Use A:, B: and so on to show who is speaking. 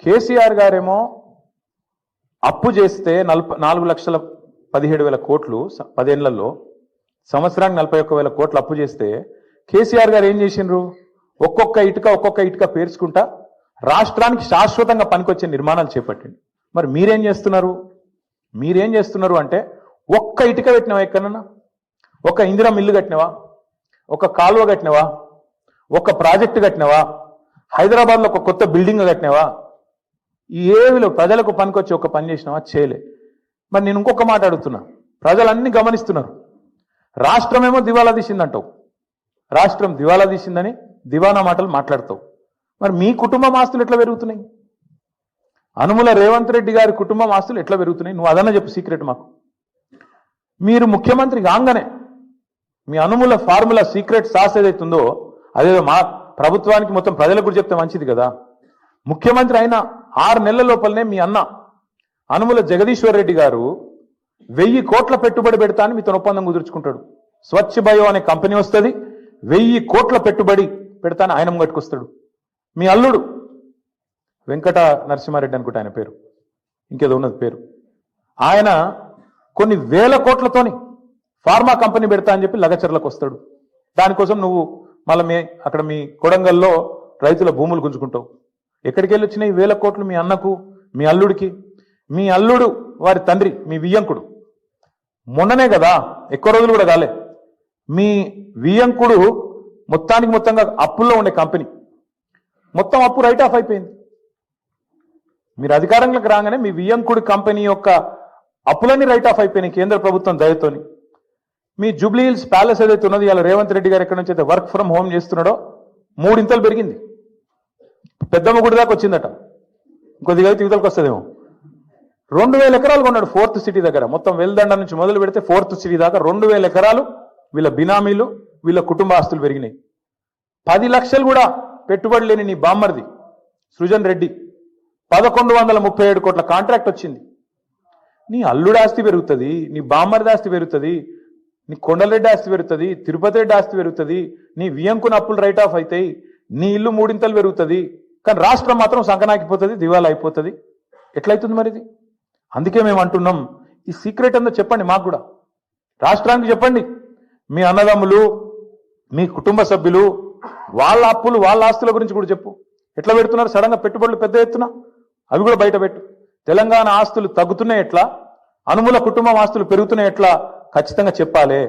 A: కేసీఆర్ గారేమో అప్పు చేస్తే 4,17,000 కోట్లు 10 ఏళ్లలో సంవత్సరానికి 41,000 కోట్లు అప్పు చేస్తే కేసీఆర్ గారు ఏం చేసిండ్రు? ఒక్కొక్క ఇటుక పేర్చుకుంటా రాష్ట్రానికి శాశ్వతంగా పనికొచ్చే నిర్మాణాలు చేపట్టింది. మరి మీరేం చేస్తున్నారు అంటే ఒక్క ఇటుక పెట్టినవా? ఎక్కడన్నా ఒక ఇందిరా మిల్లు కట్టినవా? ఒక కాలువ కట్టినవా? ఒక ప్రాజెక్టు కట్టినవా? హైదరాబాద్లో ఒక కొత్త బిల్డింగ్ కట్టినవా? ఏవిలో ప్రజలకు పనికొచ్చి ఒక పని చేసినావా? చేయలే. మరి నేను ఇంకొక మాట అడుగుతున్నా, ప్రజలన్నీ గమనిస్తున్నారు. రాష్ట్రమేమో దివాలా తీసిందంటావు, రాష్ట్రం దివాలా తీసిందని దివానా మాటలు మాట్లాడతావు. మరి మీ కుటుంబం ఆస్తులు ఎట్లా పెరుగుతున్నాయి? అనుముల రేవంత్ రెడ్డి గారి కుటుంబం ఆస్తులు ఎట్లా పెరుగుతున్నాయి? నువ్వు అదన్నా చెప్పు సీక్రెట్ మాకు. మీరు ముఖ్యమంత్రి కాగానే మీ అనుముల ఫార్ములా సీక్రెట్ సాస్ ఏదైతుందో అదేదో మా ప్రభుత్వానికి మొత్తం ప్రజలకు కూడా చెప్తే మంచిది కదా. ముఖ్యమంత్రి అయిన 6 నెలల లోపలనే మీ అన్న అనుముల జగదీశ్వర్ రెడ్డి గారు 1000 కోట్ల పెట్టుబడి పెడతా అని మీతో ఒప్పందం కుదుర్చుకుంటాడు. స్వచ్ఛ బయో అనే కంపెనీ వస్తుంది, 1000 కోట్ల పెట్టుబడి పెడతాను ఆయన కట్టుకొస్తాడు. మీ అల్లుడు వెంకట నరసింహారెడ్డి అనుకుంటా ఆయన పేరు, ఇంకేదో ఉన్నది పేరు, ఆయన కొన్ని వేల కోట్లతోని ఫార్మా కంపెనీ పెడతా అని చెప్పి లగచర్లకు వస్తాడు. దానికోసం నువ్వు మళ్ళీ అక్కడ మీ కొడంగల్లో రైతుల భూములు గుంజుకుంటావు. ఎక్కడికి వెళ్ళి వచ్చినాయి 1000 కోట్లు? మీ అన్నకు, మీ అల్లుడికి. మీ అల్లుడు వారి తండ్రి మీ వియ్యంకుడు మొన్ననే కదా, ఎక్కువ రోజులు కూడా కాలే, మీ వియ్యంకుడు మొత్తంగా అప్పుల్లో ఉండే కంపెనీ మొత్తం అప్పు రైట్ ఆఫ్ అయిపోయింది. మీరు అధికారంలోకి రాగానే మీ వియ్యంకుడి కంపెనీ యొక్క అప్పులన్నీ రైట్ ఆఫ్ అయిపోయినాయి కేంద్ర ప్రభుత్వం దయతోని. మీ జూబ్లీ హిల్స్ ప్యాలెస్ ఏదైతే ఉన్నది ఇలా రేవంత్ రెడ్డి గారు ఎక్కడి నుంచి అయితే వర్క్ ఫ్రమ్ హోమ్ చేస్తున్నాడో 3 ఇంతలు పెరిగింది. పెద్దమ్మ గుడి దాకా వచ్చిందట, కొద్దిగా అయితే యువతలకు వస్తుందేమో. 2,000 ఎకరాలు కొన్నాడు 4th సిటీ దగ్గర. మొత్తం వెల్దండ నుంచి మొదలు పెడితే 4th సిటీ దాకా 2,000 ఎకరాలు వీళ్ళ బినామీలు, వీళ్ళ కుటుంబ ఆస్తులు పెరిగినాయి. 10 లక్షలు కూడా పెట్టుబడి లేని నీ బామ్మర్ది సృజన్ రెడ్డి 1,137 కోట్ల కాంట్రాక్ట్ వచ్చింది. నీ అల్లుడు ఆస్తి పెరుగుతుంది, నీ బామ్మర్ది ఆస్తి పెరుగుతుంది, నీ కొండలరెడ్డి ఆస్తి పెరుగుతుంది, తిరుపతి రెడ్డి ఆస్తి పెరుగుతుంది, నీ వియంకున అప్పులు రైట్ ఆఫ్ అవుతాయి, నీ ఇల్లు 3 ఇంతలు పెరుగుతుంది. కానీ రాష్ట్రం మాత్రం సంకనాకిపోతుంది, దివాలా అయిపోతుంది. ఎట్లయితుంది మరి ఇది? అందుకే మేము అంటున్నాం, ఈ సీక్రెట్ అంతా చెప్పండి మాకు కూడా, రాష్ట్రానికి చెప్పండి. మీ అన్నదమ్ములు, మీ కుటుంబ సభ్యులు, వాళ్ళ అప్పులు, వాళ్ళ ఆస్తుల గురించి కూడా చెప్పు. ఎట్లా పెడుతున్నారు సడన్గా పెట్టుబడులు పెద్ద ఎత్తున? అవి కూడా బయట పెట్టు. తెలంగాణ ఆస్తులు తగ్గుతున్నాయి ఎట్లా, అనుముల కుటుంబం ఆస్తులు పెరుగుతున్నాయి ఎట్లా ఖచ్చితంగా చెప్పాలి.